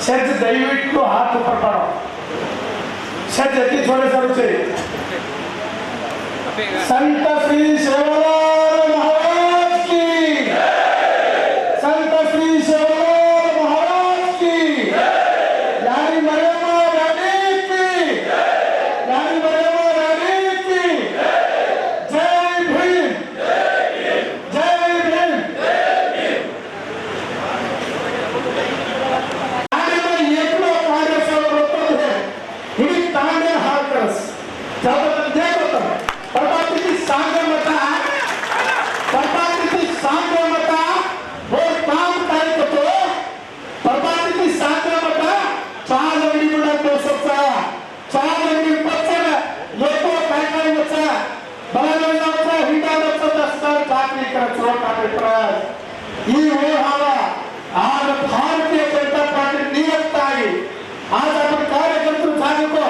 सच दयविಟ್ಟು हाथ ऊपर करो सच जति छोड़े सब से संत श्री सेवालाल महाराज की संत श्री सेवालाल महाराज की यानी मरियम्मा रानी की यानी मरियम्मा रानी की जय भीम जय भीम भारतीय जनता पार्टी नियुक्त आगी आज आपण कार्यकर्ते झाले को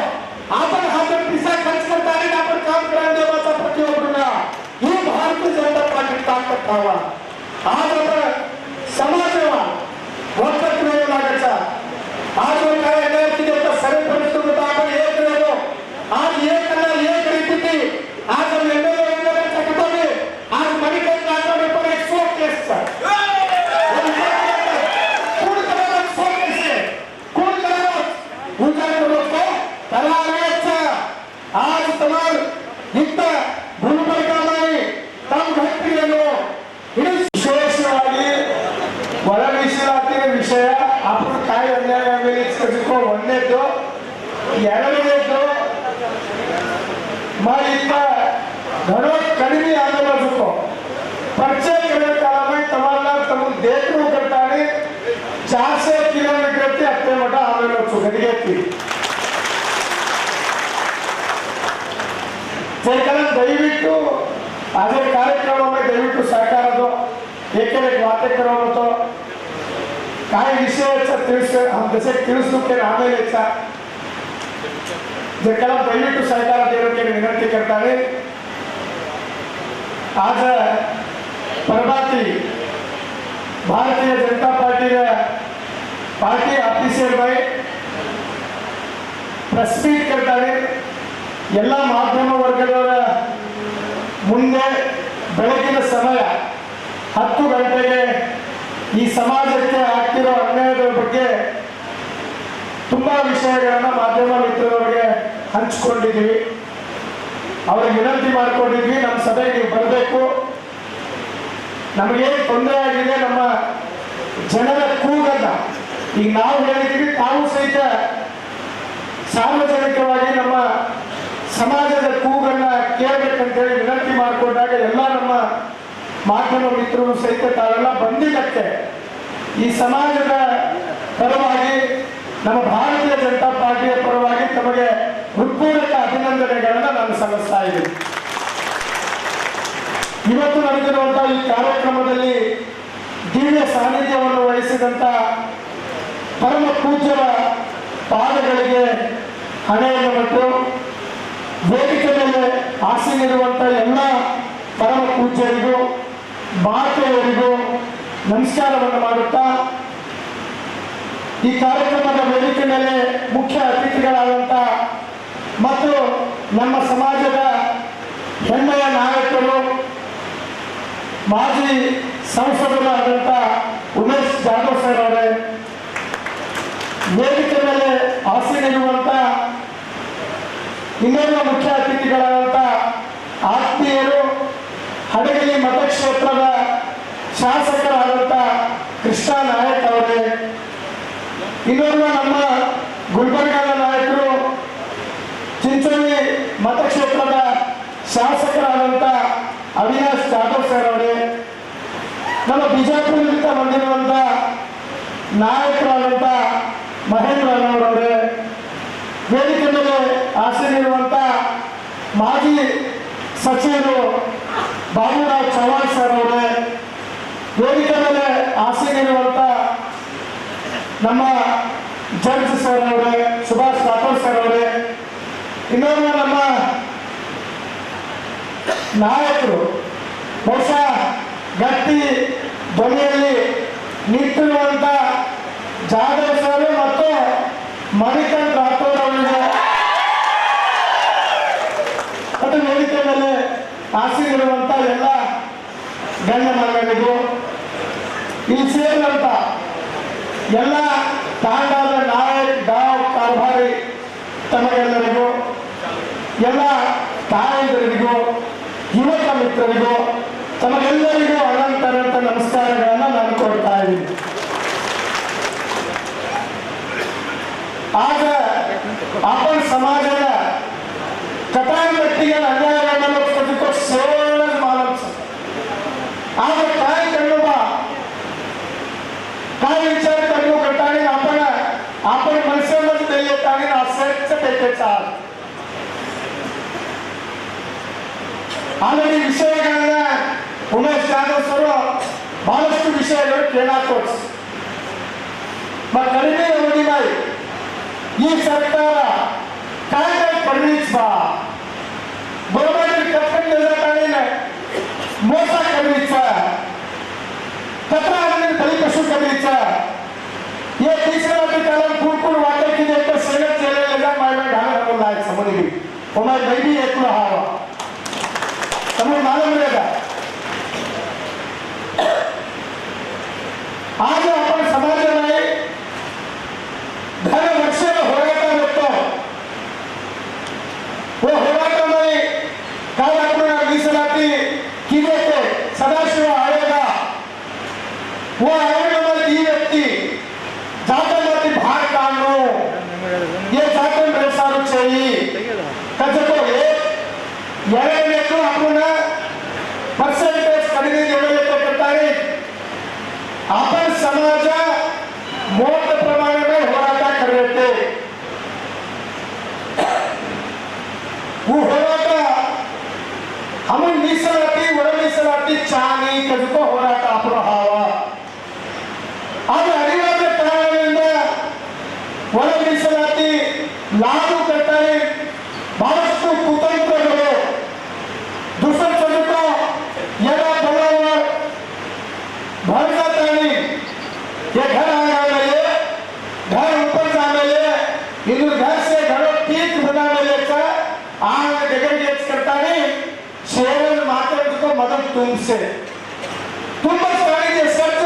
आपण हजार पैसा खर्च करता आणि आपण काम करायला देवाचा प्रतियोगिता ही भारतीय जनता पार्टी ताकद हवा आज आपण समाजसेवा वक्तव्य लागायचा आज काय आहे की त्याचा सर्व परिस्थिती आपण एक राहिलो आज एक कला एक रीती आज एमएलए कटोरे आज मेडिकल काढणे पण एक सो केसचा आज तमाम ಇಂತ ಗುಲ್ಬರ್ಗಾದಲ್ಲಿ ತಮ್ಮ ಘಟನೆಯನ್ನು ವಿಶೇಷವಾಗಿ ಒಳ ಮೀಸಲಾತಿಯ ವಿಷಯ आपण काय अन्याय आम्ही इसको ಒಂದನೇದು ಎರಡನೇದು ಮಾಲಿಕ घरों कड़वी आने को परिचय करने का मैं तमाम तम देखो करता है 400 किलोमीटर के अपने मटा आने लोग गदिगे थी दयविಟ್ಟು आज कार्यक्रम में दयविಟ್ಟು सहकार दो एक बातें करो तो काय विषय हम जैसे ತಿಳಿಸೋಕೆ ಆಮೇಲೆ जगह दयविಟ್ಟು सहकार देने के विनंती करता है आज प्रभाती Bharatiya Janata party party officer में प्रेस मीट करता है ಎಲ್ಲ ಮಾಧ್ಯಮ ವರ್ಗದವರ ಮುಂದೆ ಬೆಳಗಿನ ಸಮಯ 10 ಗಂಟೆಗೆ ಈ ಸಮಾಜಕ್ಕೆ ಆಗ್ತಿರೋ ಅನ್ಯಾಯದ ಬಗ್ಗೆ ತುಂಬಾ ವಿಷಯಗಳನ್ನು ಮಾಧ್ಯಮ ಮಿತ್ರರಿಗೆ ಹಂಚಿಕೊಂಡಿದ್ದೀವಿ ಅವರಿಗೆ ವಿನಂತಿ ಮಾಡಿಕೊಂಡಿದ್ವಿ ನಮ್ಮ ಸಭೆಗೆ ನೀವು ಬರಬೇಕು ನಮಗೆ ತೊಂದರೆ ಆಗಿದೆ ನಮ್ಮ ಜನರ ಕೂಗನ್ನ ಈಗ ನಾವು ಹೇಳಿದ್ದೀವಿ ತಾವು ಸಹಿತ ಸಾರ್ವಜನಿಕವಾಗಿ ನಮ್ಮ ಸಮಾಜದ ಕೂಗನ್ನ ಕೇಳಬೇಕಂತ ಹೇಳಿ ವಿನಂತಿ ಮಾಡಿಕೊಂಡಾಗ ಎಲ್ಲ ನಮ್ಮ ಮಾಧ್ಯಮ ಮಿತ್ರರು ಸಹಿತ ತಾವೆಲ್ಲ ಬಂದಿದ್ದಕ್ಕೆ ಈ ಸಮಾಜದ ಪರವಾಗಿ ನಮ್ಮ ಭಾರತೀಯ ಜನತಾ ಪಾರ್ಟಿಯ ಪರವಾಗಿ ತಮಗೆ ಹೃತ್ಪೂರ್ವಕ ಅಭಿನಂದನೆಗಳನ್ನು ನಾನು ಸಲ್ಲಿಸ್ತಾ ಇದ್ದೀನಿ ಇವತ್ತು ನಡೆದಿರುವಂತಹ ಈ ಕಾರ್ಯಕ್ರಮದಲ್ಲಿ ದಿವ್ಯ ಸಾನ್ನಿಧ್ಯವನ್ನು ವಹಿಸಿದಂತ ಪರಮ ಪೂಜ್ಯರ ಪಾದಗಳಿಗೆ ಹಣೆಯನ್ನು ಮತ್ತು ವೇದಿಕೆ ಮೇಲೆ ಆಸೀನರಿರುವಂತಹ ಎಲ್ಲ ಪರಮ ಪೂಜ್ಯರಿಗೂ ಮಾತೆಯರಿಗೂ ನಮಸ್ಕಾರವನ್ನು ಮಾಡುತ್ತಾ ಈ ಕಾರ್ಯಕ್ರಮದ ವೇದಿಕೆ ಮೇಲೆ ಮುಖ್ಯ ಅತಿಥಿಗಳಾದಂಥ ಮತ್ತು ನಮ್ಮ ಸಮಾಜದ ಹೆಮ್ಮೆಯ ನಾಯಕರು ಮಾಜಿ ಸಂಸದರಾದಂಥ ಉಮೇಶ್ ಜಾಧವ್ ಸರ್ ಅವರೇ, ವೇದಿಕೆ ಮೇಲೆ ಆಸೀನರಿರುವಂಥ ಇನ್ನೊಬ್ಬ ಮುಖ್ಯ ಅತಿಥಿಗಳಾದಂಥ ಆತ್ಮೀಯರು ಹಡಗಲಿ ಮತಕ್ಷೇತ್ರದ ಶಾಸಕರಾದಂಥ ಕೃಷ್ಣ ನಾಯಕ್ ಅವರೇ, ಇನ್ನೊಬ್ಬ ನಮ್ಮ ಗುಲ್ಬರ್ಗಾದ ನಾಯಕರು ಚಿಂಚೋಳಿ ಮತಕ್ಷೇತ್ರದ ಶಾಸಕರಾದಂಥ ಅವಿನಾಶ್ ಜಾಧವ್ ಸರ್ ಅವರೇ, ನಮ್ಮ ಬಿಜಾಪುರದಿಂದ ಬಂದಿರುವಂಥ ನಾಯಕರಾದಂಥ ಮಹೇಂದ್ರ ಅವರವರೇ, ವೇದಿಕೆ ಮೇಲೆ ಆಸೀನರಿರುವಂಥ ಮಾಜಿ ಸಚಿವರು ಬಾಬುರಾವ್ ಚೌಹಾಣ್ ಸರ್ ಅವರೇ, ವೇದಿಕೆ ಮೇಲೆ ಆಸೀನರಿರುವಂಥ ನಮ್ಮ ಜಡ್ಜ್ ಸರ್ ಅವರೇ, ಸುಭಾಷ್ ರಾಠೋಡ್ ಸರ್ ಅವರೇ, ಇನ್ನೊಬ್ಬ ನಮ್ಮ ನಾಯಕರು ಬಹುಶಃ ಗಟ್ಟಿ ಧ್ವನಿಯಲ್ಲಿ ನಿಂತಿರುವಂತ ಜಾಧವ್ ಸರ್ ಮತ್ತು ಮಣಿಕಾಂತ್ ರಾಥೋಡ್ ಅವರಿಗೆ ಮತ್ತು ವೇದಿಕೆ ಮೇಲೆ ಆಸೀನಿರುವಂತ ಎಲ್ಲ ಗಣ್ಯಮಾನ್ಯರಿಗೂ ಇಲ್ಲಿ ಸೇರಿದಂತ ಎಲ್ಲ ತಾಂಡಾದ ನಾಯಕ್ ಡಾವ್ ಕಾರ್ಭಾರಿ ತಮಗೆಲ್ಲರಿಗೂ ಎಲ್ಲ ತಾಯಂದಿರಿಗೂ ಯುವಕ ಮಿತ್ರರಿಗೂ ತಮಗೆಲ್ಲರಿಗೂ ಅನಂತ ನಮಸ್ಕಾರಗಳನ್ನು ನಾನು ಕೊಡ್ತಾ ಇದ್ದೀನಿ. ಆಗ आपण समाजाला कटांगट्टीला अन्यायाला कधीको सेवच मानस आज काय करणं बा काय विचार करणं करताना आपण मनसेमध्ये नाही येत आणि असंच त्याचा ಆಲ್ರೆಡಿ ವಿಷಯಗಳನ್ನ ಉಮೇಶ್ ಯಾದವ್ ಸರ್ ಬಹಳಷ್ಟು ವಿಷಯಗಳು ಕೇಳಾಕೋಸ್ ಕಡಿಮೆ ಅವಧಿನಲ್ಲಿ ಈ ಸರ್ಕಾರ काय करण्याच बा बरोबर कटकट जाताना मोठा करण्याचा 17 बळी पशु करण्याचा हे तिसरा त्याला कुरकुर वाटत की एक सगळं केलेलं मायला घालायला लायचं म्हणजे कोणा बैबी एकला हवा तुम्ही मालूम आहे का आज आपण समाजाला धन रक्षण होराटा होतो वो होराटामध्ये काय आपण मीಸಲಾತಿ किती ते सदाशिव आयोगा वो आयोगामध्ये ही व्यक्ती जातीमध्ये भाग काढणं ये जातीय प्रसार चाहिए त्याचं तो ಎರಡನೇದು आपण पर्सेंटेज कमी देण्याचा करताना आपण समाज मोठ्या प्रमाणात होराಟ करते वो होराಟ हम मीಸಲಾತಿ ಒಳ मीಸಲಾತಿ ಚಾನಿ ಕದಕೋ ಹೋರಾಟ आपण ಹಾವಾ ಅದು ಅನಿವಾರ್ಯ ಕಾರಣದಿಂದ ಒಳ मीಸಲಾತಿ लागू करताना ಬಹಳಷ್ಟು ಕುತಂತ್ರಗಳು दुसरं चलतो याला बलावर भर जाता नहीं ये घर आने वाले घर ऊपर जाने वाले इधर घर से घरों ठीक बनाने वाले का आग डेगरेट करता नहीं शेरल मात्र को मदद तुमसे तुम बस करेंगे सच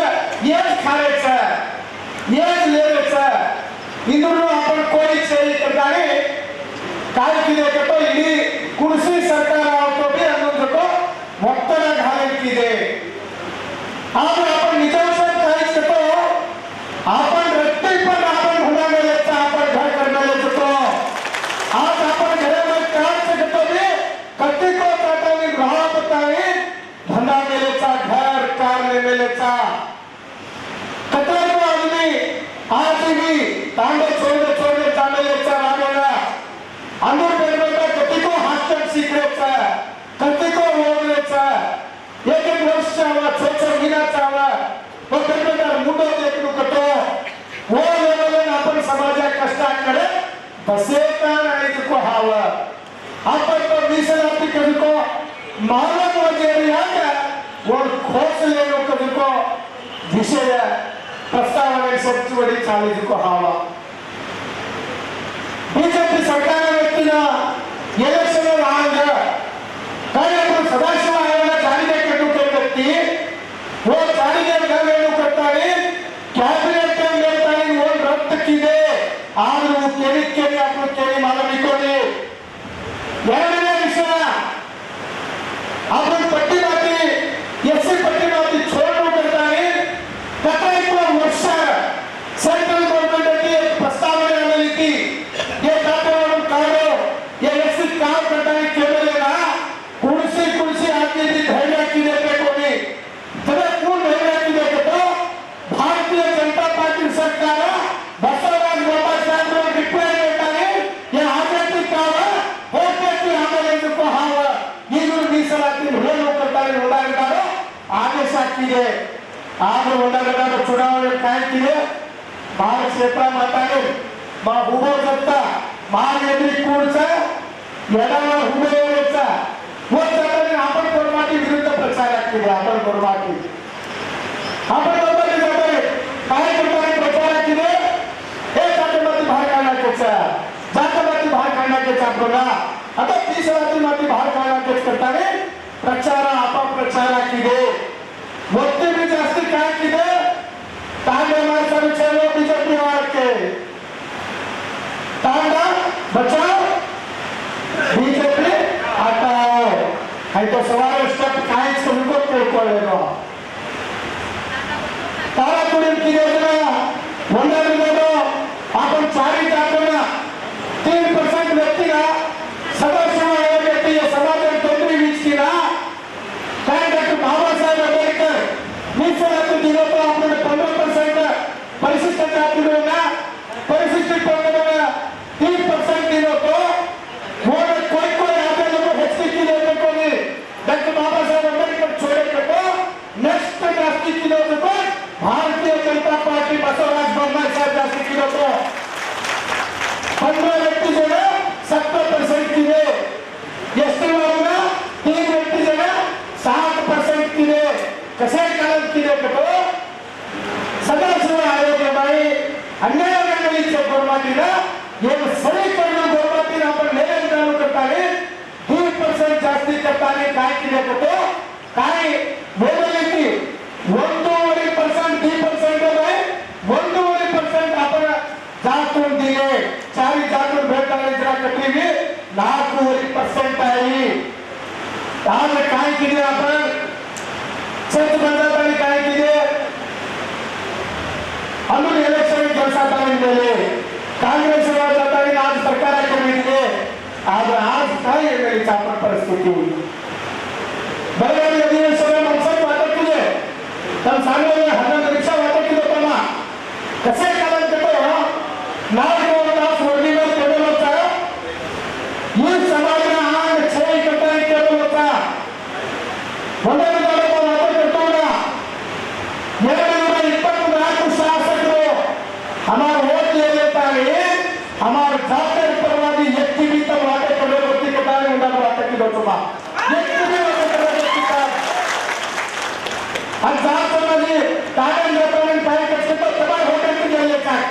ये खारेचा ये लेरेचा इधर अपन कोई चाहिए करता नहीं काय किए तो इडी कुर्सी सरकार आवतो भी ಅನ್ನೋದಕ್ಕೂ ಒತ್ತಡ घालायची आज आपण निजामशाह काय करतो आपण रस्ते पर आपण होणार याचा आपण घर करणार येतो आज आपण घरामध्ये काम करतो भी कत्ती को काटाने राहत आहे धंदा मेलेचा घर कार मेलेचा कतरो आदमी आज भी तांडो छोड़ जाने याचा रागोला अंदर बेरबेटा कत्ती को हाथ सीखरेचा कत्ती को ओढलेचा एक वर्ष आवा छोटा महिनाचा आवा तो बेरबेटा मुंडो देखणू कतो वो लेवल आपण समाजा कष्टाकडे बसेता को हावा आपण तो मीಸಲಾತಿ कदको मालक वगैरे याका और खोसलेलो कदको विषय प्रस्तावने सचिवडी चालीको हावा बीजेपी सरकार व्यक्तीला इलेक्शन आग काय आपण सदाशिव आयोगाला जारीने करतो व्यक्ती वो जारीने गवेणू करताना कॅबिनेट के मेलतानी वो रद्द किदे आज वो केली आपण केली मला बिकोली ಎರಡನೇ ವಿಷಯ आपण पट्टी बाती एससी पट्टी बाती छोड़ो करताना 17 वर्ष सेंट्रल गवर्नमेंट की प्रस्तावने आलेली थी ये काटेवरून काढो ये एससी काम करताना केलेला कुणसी आदमी भी धैर्य किदे कोणी जरा कोण धैर्य किदे तो भारतीय जनता पार्टी सरकार बसवराज बाबासाहेब रिप्लाई देताना ये आजादी काळ होते आम्हाला को हाव ಇದು ಮೀಸಲಾತಿ ಹೇಳು करताना ಓಡಾಡಿದಾರೋ ಆದೇಶ ಹಾಕಿದೆ ಆಗ ಓಡಾಡಿದಾರೋ ಚುನಾವಣೆ ಕಾಯ್ತಿದೆ महार क्षेत्र माताने मा उभो करता महानेत्री कोणचा येणारा उभे यायचा व त्याने आपण कोरमाटी विरुद्ध प्रचार केला आपण कोरमाटी आपण बरोबर जातोय बघा आता 30 रात्री बाहेर काढण्याच करताना प्रचार अपप्रचार किदे ಒತ್ತಿಗೆ ಜಾಸ್ತಿ ಕಾಯ್ತಿದೆ ತಾಂಡ ಮಾರ್ಸ ವಿಚಾರ ಬಿಜೆಪಿ ವಾರಕ್ಕೆ ತಾಂಡ ಬಚಾओ बीजेपी हटाओ तो सवाल स्टेप कायच समको ತಿಳ್ಕೊಳ್ಳೋದು तारा कुड़िन की योजना ಒಂದರಿಂದ आपण चारी जातना 3% व्यक्तीला सदस्य व्यक्ती समाज तोंडी विचकिना काय डॉक्टर बाबासाहेब आंबेडकर मीಸಲಾತಿ दिलो तो आपण 15% परिशिष्ट जातीला परिशिष्ट पंगडला 3% दिलो तो मोरे कोई आगे लोग ಹೆಚ್ಚಿ दिले को डॉक्टर बाबासाहेब आंबेडकर छोड़े को नेक्स्ट जास्ती किलो तो भारतीय जनता पार्टी बसवराज बोम्माई साहब जास्ती किलो तो 15 व्यक्ति जन 70% किले ಎಷ್ಟು ವಾರನ 3 व्यक्ति जन 60% किले कसे कालम किले तो सदस्य आयोग बाई अन्याय करण्याची गोरमातीला ये सरी करणं गोरमातीला आपण लेन चालू करताना 2% जास्ती करताना काय किले तो काय बोलली 1.5% 3% आहे 1.5% आपण जातून दिले चारी जातून भेटायला जरा कटली 4.5% आहे आज काय केले आपण सत बंदातानी काय केले अजून इलेक्शन जलसातानी दिले काँग्रेस जातानी आज सरकाराकडे दिले आज काय वेळेची आपण परिस्थिती बरोबर अधिवेशन माणसात वाटत केले तर सांगले 1000 रिक्षा वाटत केलं होतं कसे कालन करतो नाव तास वर्णीवर केलं होतं ही समाजना आग छाई करता केलं होता ಒಂದನೇ ತಾರೀಕು ವಾಟರ್ करतो ना 224 ಶಾಸಕರು हमार वोट ले लेता है हमार जाकर परवादी व्यक्ति भी तो वाटे करे व्यक्ति के बारे में उन्हें वाटे की दोस्तों व्यक्ति भी वाटे करे व्यक्ति का आज जाकर परवादी ताकत लेकर काय करते तो तबाह होकर के ले लेता है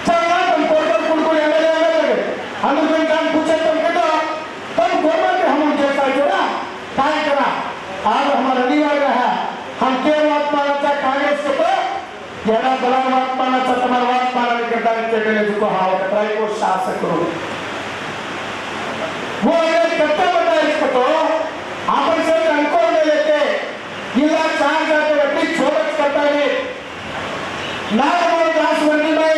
चलना तुम कोर्टर कुड़कुड़ एमएलए लगे हम उनसे काम पूछे तुम कहते तुम गवर्नमेंट हम उनके साथ जोड़ा काय करा आज हमारा अनिवार्य है हम केवल वात्मानाचा कांग्रेस को याला बला वात्मानाचा तुम्हारा वात्माना करता है के को हाव कतराई को शासक करो वो अगर करता बता इसको तो आपण से अंको ले लेते इला 4 जाते व्यक्ति छोड़च करता है ना वो 10 वर्णी में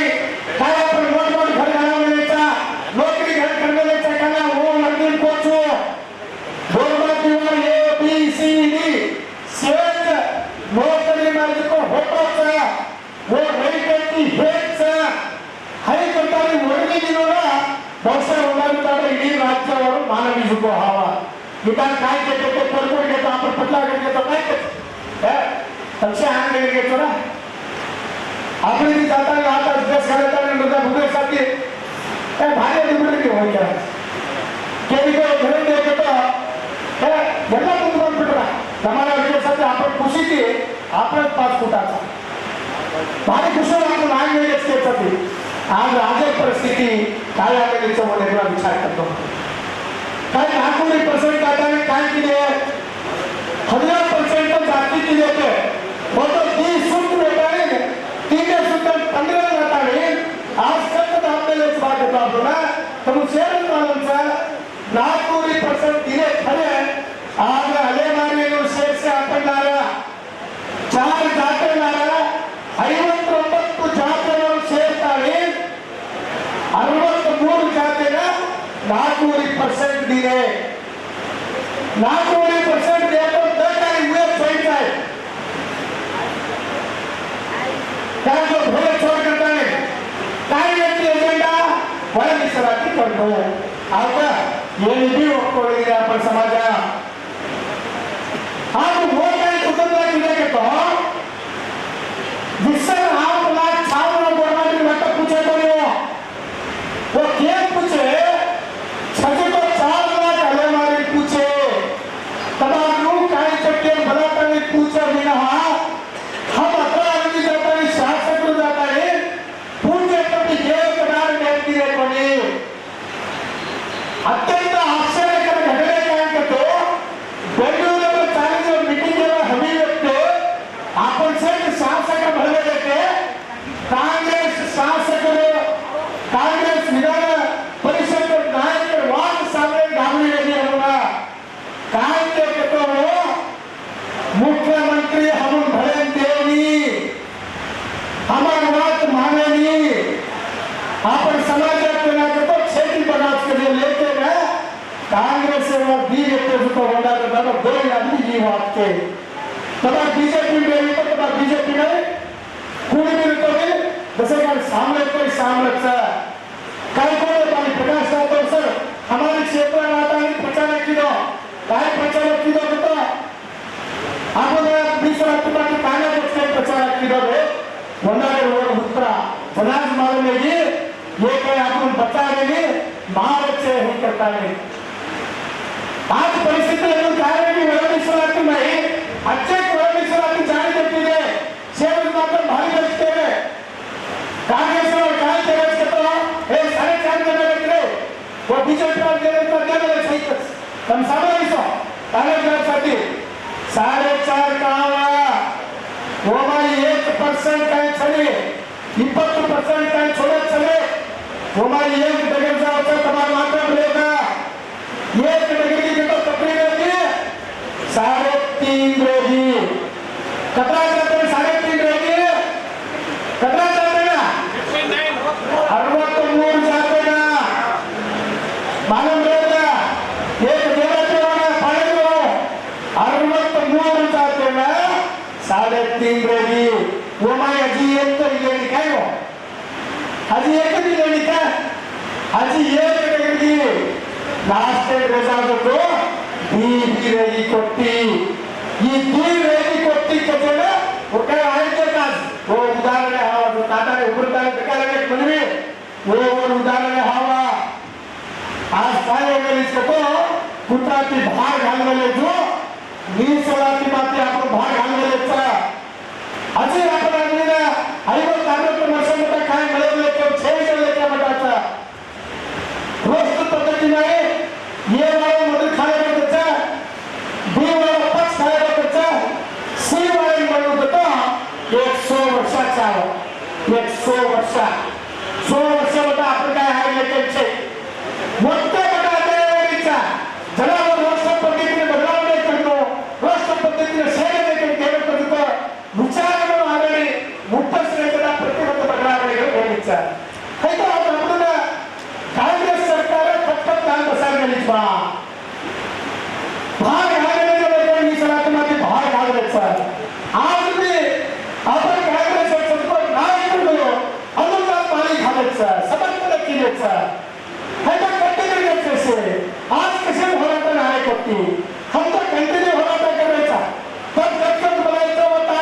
काय आपण मोठ घर घालवण्याचा नोकरी घर करण्याचा kana वो मंदिर पोचो गोरबातीवर A B C D set नोकरी मार्ग को होतोचा वो रहितेची हेच हाय करताना वर्णी दिनोला बहुशा होणार इडी राज्यावर मानवी जुको हवा विधान काय घेतो ते परपूर घेतो आपण पटला घेतो काय करतो तसे आंगणे घेतो ना आपण ती जाताना आता ड्रेस घालताना मुद्दा भुगेसाठी काय भारी निवडली की होय करा केली को घेऊन देतो ಎಲ್ಲ ತುಂಬಿಕೊಂಡ್ಬಿಟ್ರ समाना विषयासाठी आपण खुशी की आपण 5 फुटाचा भारी खुशी आपण आग वेळेस केली आज आजची परिस्थिती काय आहे याच्यावर एकदा विचार करतो काय 4% काढताना काय केले 1000% जाती केली होते फोटो 30 सूत्र भेटाले 3 सूत्र 15 जाताने आज सतत आपल्याला बात होता आपण तर शेअर मालूमचा 4% दिले खरे आज अलेमारीनो शेअर से आपण लारा 4 जाते लारा 59 जातेवर शेअर ताळे 63 जातेला 4% दिले 4% देतो तर काही वेबसाईट आहे काय जो भले छोड करता है काय व्यक्ती एजेंडा बड़ा निसराती करतो आता ये निधी ओळखले आपण समाजा आज वो काय कुटुंबा किती घेतो जिससे आप लाख छावना गवर्नमेंट मत पूछे तो वो क्या पूछे सजे तो 4 लाख अलेमारी पूछे तबानु काय चक्के भलातानी पूछे बिना हम अतरा आदमी जाता है शासक जाता है पूछे तो भी जेल कनार बैठ दिए कोनी हमारा बात माने नहीं। आपण समाजात करतो शेती बनास के लिए लेके गए कांग्रेस और बीजेपी को होना तो दो आदमी ये बात के तब बीजेपी में तो बीजेपी में कोणी विरुद्ध में जैसे कि सामने काय कोणी प्रकाश राठोड सर हमारे क्षेत्र में आता है प्रचार किया काय प्रचार किया तो आपण 20 राष्ट्रपति कांग्रेस पक्ष प्रचार किया है वंदारे और उत्तर समाज मालूम है ये क्या आपण बता देंगे महाराज से ही करता है आज परिस्थिति है काय की वरमेश्वराची नाही अच्छे वरमेश्वराची जाणी देती है शेवट मात्र भारी लगते हैं कांग्रेस और काय तेज करतो हे 4.5 जण लेकरे वो बीजेपी और देवेंद्र सहित हम समावेश कार्यकर्त्यांसाठी 4.5 कावा वो हमारी 1% काय चले 20% काय छोड़े चले वो हमारी 1 डगर जाओ तो तमाम मात्रा मिलेगा 1 डगर की तो तकरीर होती है 3.5 रहेगी कतरा जाते हैं 3.5 रहेगी कतरा जाते हैं 63 जाते हैं मालूम रहेगा एक देवते होना पड़ेगा 63 जाते हैं 3.5 रहेगी वो हमारी अजी एक तो लेनी क्या हो अजी एक भी लेनी क्या अजी एक लेनी लास्ट रिजल्ट को दी रहेगी कोटी ये दी रहेगी कोटी के जगह वो क्या आएंगे का वो उदाहरण है हवा जो टाटा ने ऊपर का बेकार है मनवी वो उदाहरण है हवा आज सारे अगर इसको कुत्ता की भाग घालने ले जो 20 की बातें आपको भाग घालने लेता अजय आपण आणलेला 50 वर्षांमध्ये काय मिळवले किंवा 6 जण म्हणायचा रोज पद्धतीने ये वाला मधुर खायला त्याचा बी वाला पक्ष खायला त्याचा सी वाला म्हणून होता 100 वर्षाचा 100 वर्षामध्ये आपण काय आहे लेकेचे मोठे बटा देवीचा जनावर रोज पद्धतीने बदलाव नाही करतो रोज पद्धतीने सेवा नाही करतो विचार कांग्रेस सरकार फक्त भाग भाग घालायचा आज मी आपण काँग्रेस सपोर्ट नाही करतो अनुदान पाणी घालायचं समर्थन केल्याचं कंटिन्यू कसे आज कसे होराटा नाही करते हम तो कंटिन्यू होराटा करायचा पण कटकट बनायचा होता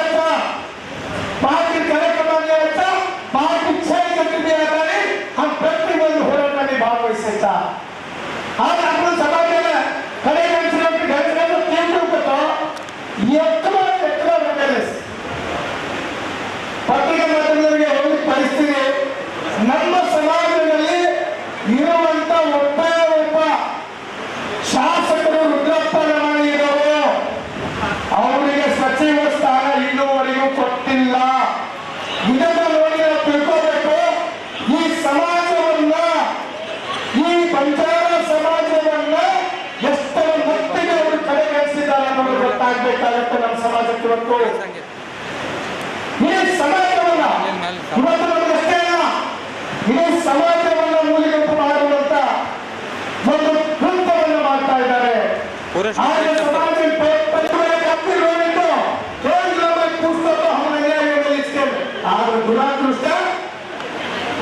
पार्टी कार्यक्रम यायचा पार्टी गतिविधि हम प्रतिबंध होराटाने भाग वहिसायचा आज आपण समाजाला खरे माणसाला घरचं केंद्र होतं एकला बदलस ಪತ್ರಿಕೆ ಮಾಧ್ಯಮದವರಿಗೆ ಒಂದು ಪರಿಸ್ಥಿತಿ ನಮ್ಮ ಸಮಾಜದಲ್ಲಿ ಇರುವಂತ ಒಬ್ಬ ಶಾಸಕರು ರುದ್ರಪ್ಪ ರಮಣಿಯವರು ಅವರಿಗೆ ಸಚಿವ ಸ್ಥಾನ ಇನ್ನೂವರೆಗೂ ಕೊಟ್ಟಿಲ್ಲ ಇದನ್ನು ನೋಡಿ ನಾವು ತಿಳ್ಕೋಬೇಕು ಈ ಸಮಾಜವನ್ನ ಈ ಬಂಜಾರ ಸಮಾಜವನ್ನ ಎಷ್ಟರ ಮಟ್ಟಿಗೆ ಅವರು ಕಡೆಗಣಿಸಿದ್ದಾರೆ ಅನ್ನೋದು ಗೊತ್ತಾಗಬೇಕಾಗುತ್ತೆ ನಮ್ಮ ಸಮಾಜಕ್ಕೆ ಇವತ್ತು ಈ ಸಮಾಜವನ್ನ ಇವತ್ತು ನಮಗಷ್ಟೇ ಅಲ್ಲ ಇಡೀ ಸಮಾಜವನ್ನ ಮೂಲೆಗುಂಪು ಮಾಡುವಂತ ಒಂದು ಕೃತ್ಯವನ್ನು ಮಾಡ್ತಾ ಇದ್ದಾರೆ आज समाज में काफी लोग तो पूछते तो हम इसके दुरादृष्ट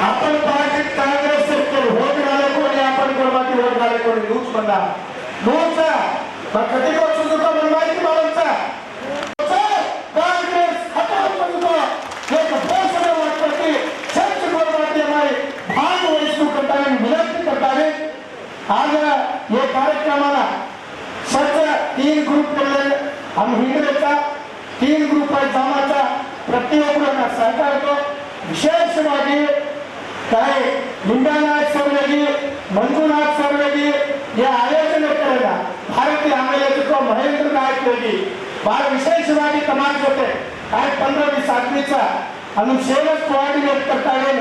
आपण पार्टी काँग्रेस वोट घाले आपण कोणाची वोट घाले कोणी न्यूज बंदा न्यूज कधी सुद्धा मला माहिती मारायचा काँग्रेस एक घोषणा वाटतं की चर्च माध्यमाने भाग वहिष्णू करताना विनंती करताना आज ये कार्यक्रमाला सध्या 3 ग्रुप केले हम हिंदूचा 3 ग्रुप आहे जमाचा ಪ್ರತಿಯೊಬ್ಬರನ್ನ ಸರ್ಕಾರಕ್ಕೆ ವಿಶೇಷವಾಗಿ काय लिंगानाथ सर्वेगी मंजुनाथ सर्वेगी या आयोजन करेगा भारतीय आमेले को महेंद्र नायक होगी बार विशेषವಾಗಿ तमाम होते काय 15-20 आदमीचा आणि शेवट कोऑर्डिनेट करता येईल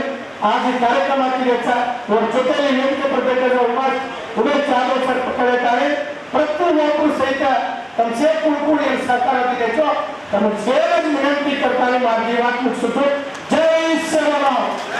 आज कार्यक्रम आखिरेचा और ಜೊತೆಲಿ ವೇದಿಕೆ ಪ್ರದೇಶದ ಉಮೇಶ್ ಚಾಲೋ ಸರ್ ಪಕ್ಕಳಿದ್ದಾರೆ ಪ್ರತಿಯೊಬ್ಬರು ಸಹಿತ ತಮ್ಮ ಸೇರ್ಕೊಂಡು ಸರ್ಕಾರ ದಿಗೆಚೋ ತಮ್ಮ ಸೇವೆ ವಿನಂತಿ करताना मार्गी वाट मुक्सुतो जय सेवाभाव